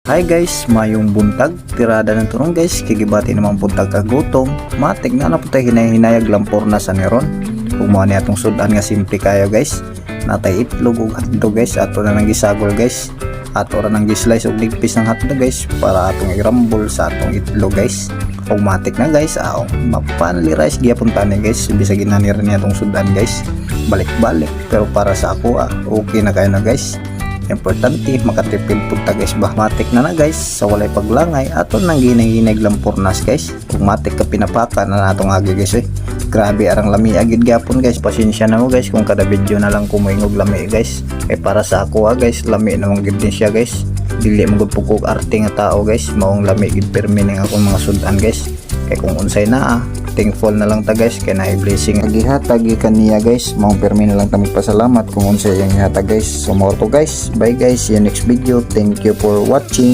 Hi guys, mayong buntag, tirada ng turong guys, kigibati naman buntag kagutom, matik na po tayo hinay-hinayag lampor na sa neron. Kung mo niya itong sudan nga simple kayo guys, natay itlog ug hotdog guys, ato na nang gisagol guys, ato ra nang gislice og ligpis ng hotdog guys, para atong irambol sa atong itlog guys. Ug matik na guys, mapanli rice gyapon tani guys, bisag ginanir niya itong sudan guys, balik-balik, pero para sa ako okay na kayo na guys. Importante makatipid punta guys, bahmatik na guys sa walay paglangay ato nang ginay-ginay lampurnas guys. Kung matik ka pinapaka na natong agi guys grabe arang lami agid gapon guys, pasensya na mo guys kung kada video na lang kumoingog lami guys. Para sa ako guys, lami namang gid din siya guys, dili mo gud pugog arte nga tao guys, maong lami gid permi ning akong mga sudan guys. Kung unsay na thankful na lang ta guys, kay na blessing gihatag kaniya guys, maong permi na lang ta magpasalamat kung unsay yang ihatag guys. So mo to guys, bye guys, see you next video, thank you for watching.